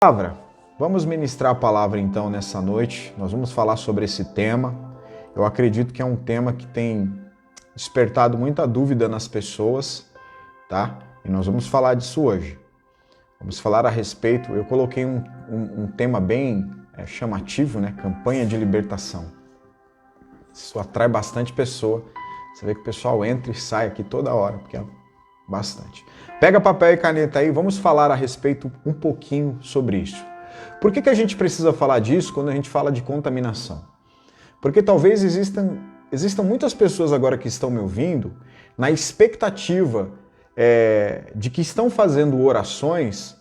Palavra. Vamos ministrar a palavra então nessa noite. Nós vamos falar sobre esse tema. Eu acredito que é um tema que tem despertado muita dúvida nas pessoas, tá? E nós vamos falar disso hoje. Vamos falar a respeito. Eu coloquei um tema bem chamativo, né? Campanha de libertação. Isso atrai bastante pessoa. Você vê que o pessoal entra e sai aqui toda hora, porque é bastante. Pega papel e caneta aí, vamos falar a respeito um pouquinho sobre isso. Por que a gente precisa falar disso quando a gente fala de contaminação? Porque talvez existam muitas pessoas agora que estão me ouvindo na expectativa de que estão fazendo orações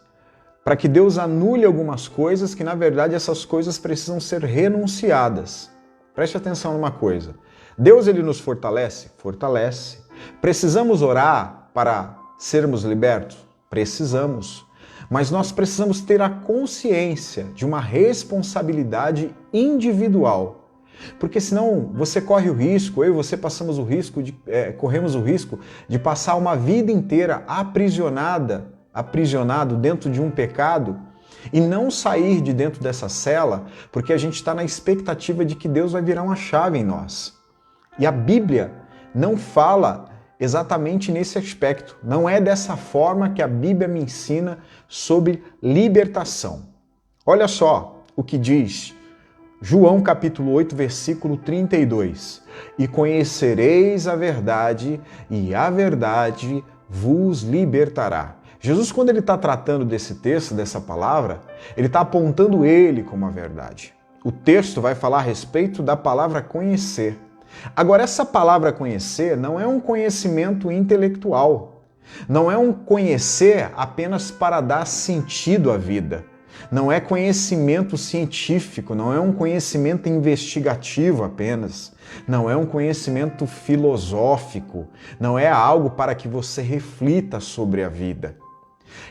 para que Deus anule algumas coisas que, na verdade, essas coisas precisam ser renunciadas. Preste atenção numa coisa. Deus, ele nos fortalece? Fortalece. Precisamos orar para sermos libertos? Precisamos. Mas nós precisamos ter a consciência de uma responsabilidade individual. Porque senão você corre o risco, eu e você corremos o risco de passar uma vida inteira aprisionado dentro de um pecado e não sair de dentro dessa cela, porque a gente está na expectativa de que Deus vai virar uma chave em nós. E a Bíblia não fala exatamente nesse aspecto. Não é dessa forma que a Bíblia me ensina sobre libertação. Olha só o que diz João capítulo 8, versículo 32. E conhecereis a verdade, e a verdade vos libertará. Jesus, quando ele está tratando desse texto, dessa palavra, ele está apontando ele como a verdade. O texto vai falar a respeito da palavra conhecer. Agora, essa palavra conhecer não é um conhecimento intelectual. Não é um conhecer apenas para dar sentido à vida. Não é conhecimento científico, não é um conhecimento investigativo apenas. Não é um conhecimento filosófico. Não é algo para que você reflita sobre a vida.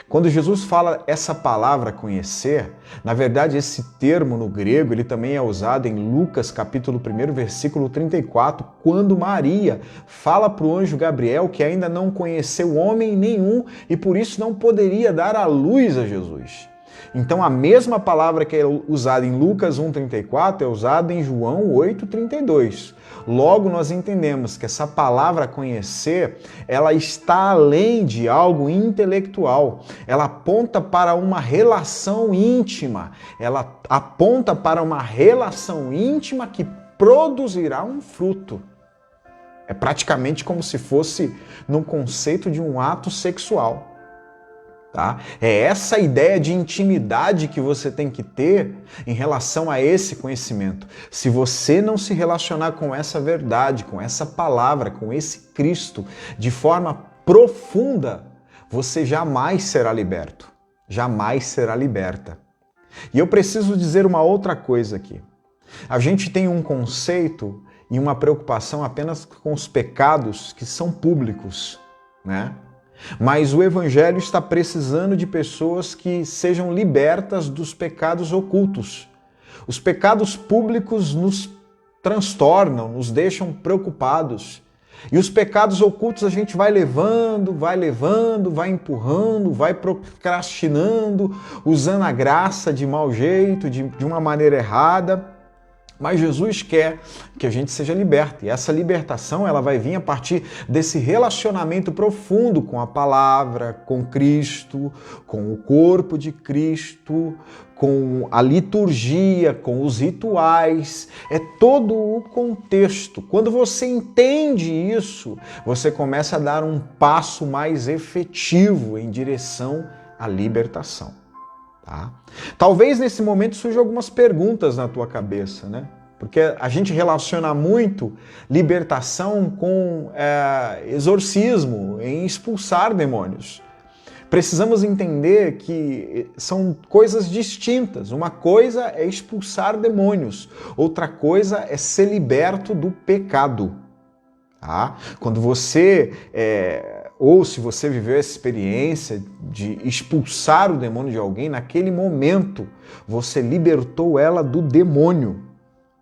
Quando Jesus fala essa palavra conhecer, na verdade esse termo no grego ele também é usado em Lucas capítulo 1, versículo 34, quando Maria fala para o anjo Gabriel que ainda não conheceu homem nenhum e por isso não poderia dar à luz a Jesus. Então a mesma palavra que é usada em Lucas 1,34 é usada em João 8,32. Logo nós entendemos que essa palavra conhecer, ela está além de algo intelectual. Ela aponta para uma relação íntima. Ela aponta para uma relação íntima que produzirá um fruto. É praticamente como se fosse no conceito de um ato sexual. Tá? É essa ideia de intimidade que você tem que ter em relação a esse conhecimento. Se você não se relacionar com essa verdade, com essa palavra, com esse Cristo, de forma profunda, você jamais será liberto. Jamais será liberta. E eu preciso dizer uma outra coisa aqui. A gente tem um conceito e uma preocupação apenas com os pecados que são públicos, né? Mas o Evangelho está precisando de pessoas que sejam libertas dos pecados ocultos. Os pecados públicos nos transtornam, nos deixam preocupados. E os pecados ocultos a gente vai levando, vai empurrando, vai procrastinando, usando a graça de mau jeito, de uma maneira errada. Mas Jesus quer que a gente seja liberto. E essa libertação ela vai vir a partir desse relacionamento profundo com a palavra, com Cristo, com o corpo de Cristo, com a liturgia, com os rituais. É todo o contexto. Quando você entende isso, você começa a dar um passo mais efetivo em direção à libertação. Tá? Talvez nesse momento surjam algumas perguntas na tua cabeça, né? Porque a gente relaciona muito libertação com exorcismo, em expulsar demônios. Precisamos entender que são coisas distintas. Uma coisa é expulsar demônios, outra coisa é ser liberto do pecado. Tá? Quando você ou se você viveu essa experiência de expulsar o demônio de alguém, naquele momento você libertou ela do demônio.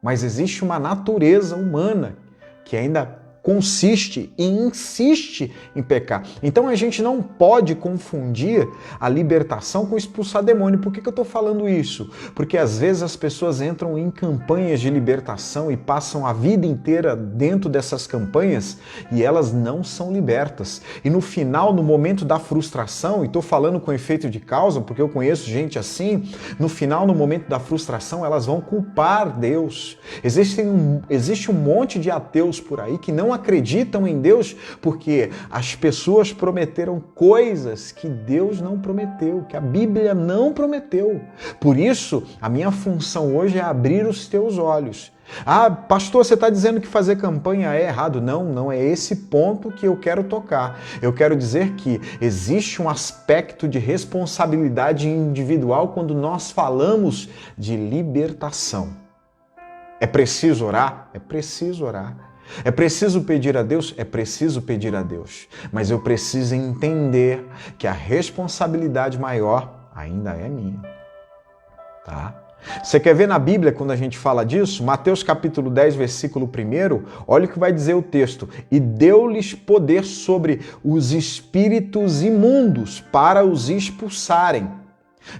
Mas existe uma natureza humana que ainda consiste e insiste em pecar. Então a gente não pode confundir a libertação com expulsar demônio. Por que eu estou falando isso? Porque às vezes as pessoas entram em campanhas de libertação e passam a vida inteira dentro dessas campanhas e elas não são libertas. E no final, no momento da frustração, e estou falando com efeito de causa, porque eu conheço gente assim, no final, no momento da frustração, elas vão culpar Deus. Existe um monte de ateus por aí que não acreditam em Deus porque as pessoas prometeram coisas que Deus não prometeu, que a Bíblia não prometeu. Por isso, a minha função hoje é abrir os teus olhos. Ah, pastor, você está dizendo que fazer campanha é errado. Não é esse ponto que eu quero tocar. Eu quero dizer que existe um aspecto de responsabilidade individual quando nós falamos de libertação. É preciso orar? É preciso orar. É preciso pedir a Deus? É preciso pedir a Deus. Mas eu preciso entender que a responsabilidade maior ainda é minha. Tá? Você quer ver na Bíblia quando a gente fala disso? Mateus capítulo 10, versículo 1, olha o que vai dizer o texto. E deu-lhes poder sobre os espíritos imundos para os expulsarem.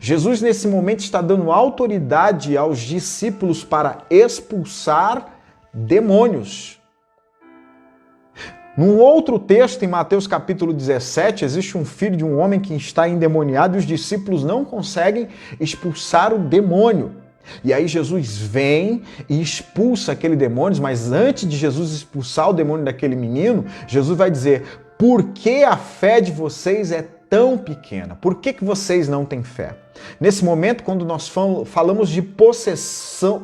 Jesus nesse momento está dando autoridade aos discípulos para expulsar demônios. Num outro texto, em Mateus capítulo 17, existe um filho de um homem que está endemoniado e os discípulos não conseguem expulsar o demônio. E aí Jesus vem e expulsa aquele demônio, mas antes de Jesus expulsar o demônio daquele menino, Jesus vai dizer: por que a fé de vocês é tão pequena? Por que vocês não têm fé? Nesse momento, quando nós falamos de possessões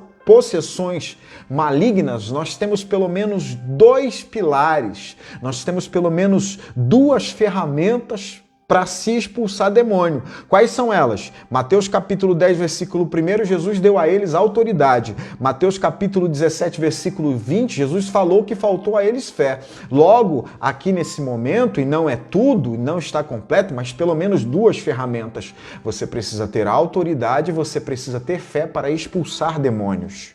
malignas, nós temos pelo menos dois pilares, nós temos pelo menos duas ferramentas para se expulsar demônio. Quais são elas? Mateus capítulo 10, versículo 1, Jesus deu a eles autoridade. Mateus capítulo 17, versículo 20, Jesus falou que faltou a eles fé. Logo, aqui nesse momento, e não é tudo, não está completo, mas pelo menos duas ferramentas. Você precisa ter autoridade, você precisa ter fé para expulsar demônios.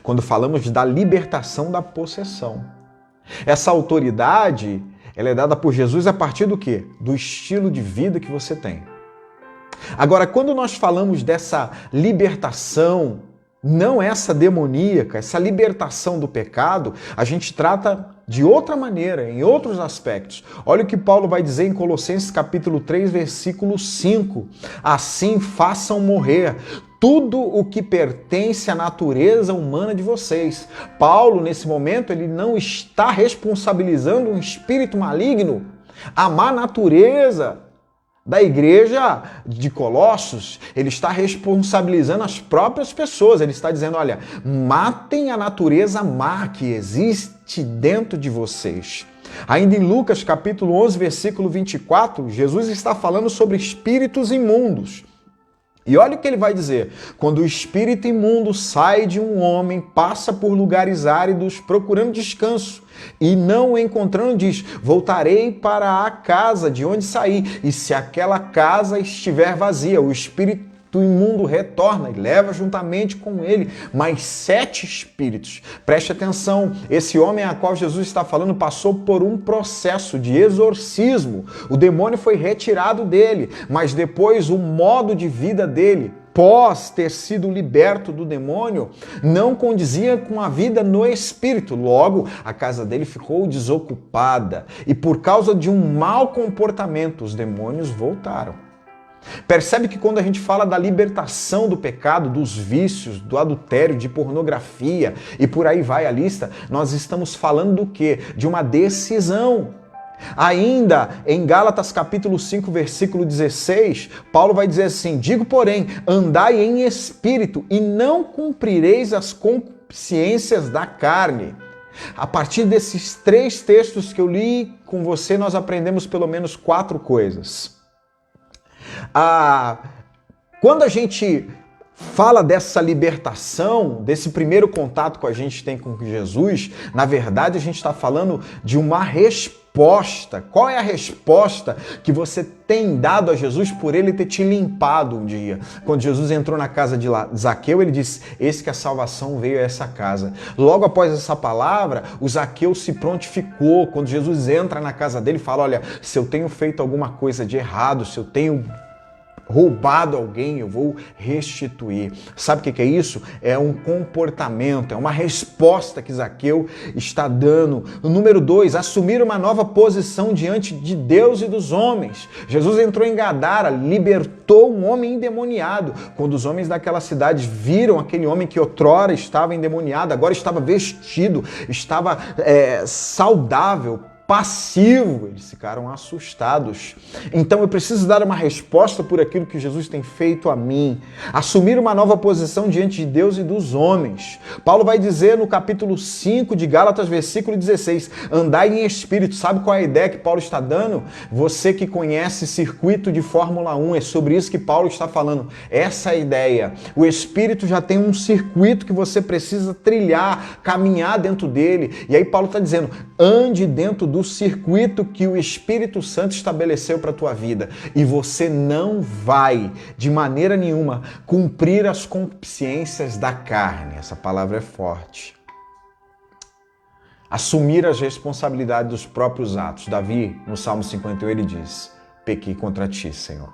Quando falamos da libertação da possessão. Essa autoridade, ela é dada por Jesus a partir do quê? Do estilo de vida que você tem. Agora, quando nós falamos dessa libertação, não essa demoníaca, essa libertação do pecado, a gente trata de outra maneira, em outros aspectos. Olha o que Paulo vai dizer em Colossenses capítulo 3, versículo 5. Assim façam morrer tudo o que pertence à natureza humana de vocês. Paulo, nesse momento, ele não está responsabilizando um espírito maligno, a má natureza da igreja de Colossos. Ele está responsabilizando as próprias pessoas. Ele está dizendo, olha, matem a natureza má que existe dentro de vocês. Ainda em Lucas capítulo 11, versículo 24, Jesus está falando sobre espíritos imundos. E olha o que ele vai dizer: quando o espírito imundo sai de um homem, passa por lugares áridos procurando descanso e não o encontrando, diz: voltarei para a casa de onde saí, e se aquela casa estiver vazia, o espírito imundo retorna e leva juntamente com ele mais 7 espíritos. Preste atenção, esse homem a qual Jesus está falando passou por um processo de exorcismo. O demônio foi retirado dele, mas depois o modo de vida dele, pós ter sido liberto do demônio, não condizia com a vida no espírito. Logo, a casa dele ficou desocupada e por causa de um mau comportamento, os demônios voltaram. Percebe que quando a gente fala da libertação do pecado, dos vícios, do adultério, de pornografia e por aí vai a lista, nós estamos falando do quê? De uma decisão. Ainda em Gálatas capítulo 5, versículo 16, Paulo vai dizer assim: digo, porém, andai em espírito e não cumprireis as concupiscências da carne. A partir desses 3 textos que eu li com você, nós aprendemos pelo menos 4 coisas. Quando a gente fala dessa libertação, desse primeiro contato que a gente tem com Jesus, na verdade a gente está falando de uma resposta resposta? Qual é a resposta que você tem dado a Jesus por ele ter te limpado um dia? Quando Jesus entrou na casa de Zaqueu, ele disse: eis que a salvação veio a essa casa. Logo após essa palavra, o Zaqueu se prontificou. Quando Jesus entra na casa dele, fala: olha, se eu tenho feito alguma coisa de errado, se eu tenho roubado alguém, eu vou restituir. Sabe o que é isso? É um comportamento, é uma resposta que Zaqueu está dando. O número 2, assumir uma nova posição diante de Deus e dos homens. Jesus entrou em Gadara, libertou um homem endemoniado. Quando os homens daquela cidade viram aquele homem que outrora estava endemoniado, agora estava vestido, estava saudável, passivo, eles ficaram assustados. Então eu preciso dar uma resposta por aquilo que Jesus tem feito a mim. Assumir uma nova posição diante de Deus e dos homens. Paulo vai dizer no capítulo 5 de Gálatas, versículo 16, andai em espírito. Sabe qual é a ideia que Paulo está dando? Você que conhece circuito de Fórmula 1, é sobre isso que Paulo está falando. Essa é a ideia. O espírito já tem um circuito que você precisa trilhar, caminhar dentro dele. E aí Paulo está dizendo, ande dentro do circuito que o Espírito Santo estabeleceu para a tua vida. E você não vai, de maneira nenhuma, cumprir as concupiscências da carne. Essa palavra é forte. Assumir as responsabilidades dos próprios atos. Davi, no Salmo 51, ele diz, pequei contra ti, Senhor.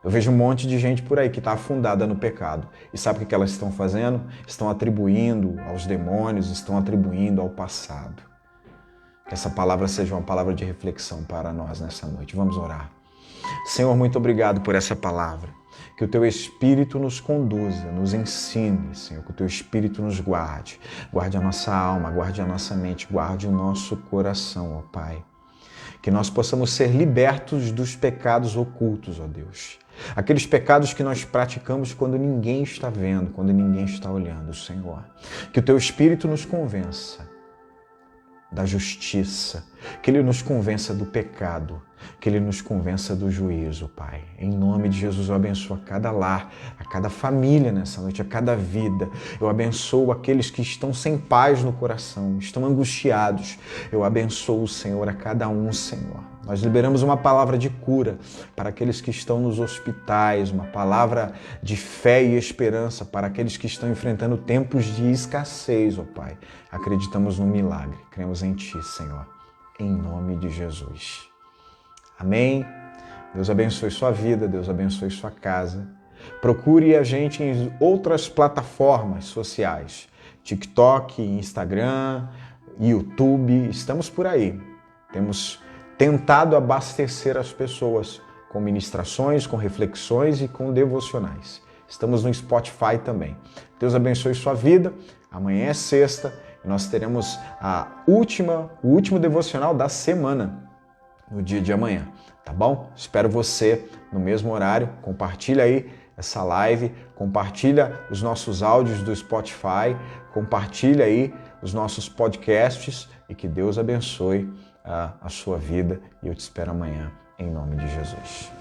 Eu vejo um monte de gente por aí que está afundada no pecado. E sabe o que elas estão fazendo? Estão atribuindo aos demônios, estão atribuindo ao passado. Que essa palavra seja uma palavra de reflexão para nós nessa noite. Vamos orar. Senhor, muito obrigado por essa palavra. Que o Teu Espírito nos conduza, nos ensine, Senhor. Que o Teu Espírito nos guarde. Guarde a nossa alma, guarde a nossa mente, guarde o nosso coração, ó Pai. Que nós possamos ser libertos dos pecados ocultos, ó Deus. Aqueles pecados que nós praticamos quando ninguém está vendo, quando ninguém está olhando, Senhor. Que o Teu Espírito nos convença da justiça, que Ele nos convença do pecado, que Ele nos convença do juízo, Pai. Em nome de Jesus, eu abençoo a cada lar, a cada família nessa noite, a cada vida. Eu abençoo aqueles que estão sem paz no coração, estão angustiados. Eu abençoo, Senhor, a cada um, Senhor. Nós liberamos uma palavra de cura para aqueles que estão nos hospitais, uma palavra de fé e esperança para aqueles que estão enfrentando tempos de escassez, ó Pai. Acreditamos no milagre, cremos em Ti, Senhor, em nome de Jesus. Amém? Deus abençoe sua vida, Deus abençoe sua casa. Procure a gente em outras plataformas sociais, TikTok, Instagram, YouTube, estamos por aí. Temos tentado abastecer as pessoas com ministrações, com reflexões e com devocionais. Estamos no Spotify também. Deus abençoe sua vida. Amanhã é sexta e nós teremos o último devocional da semana, no dia de amanhã, tá bom? Espero você no mesmo horário. Compartilha aí essa live, compartilha os nossos áudios do Spotify, compartilha aí os nossos podcasts e que Deus abençoe a sua vida e eu te espero amanhã, em nome de Jesus.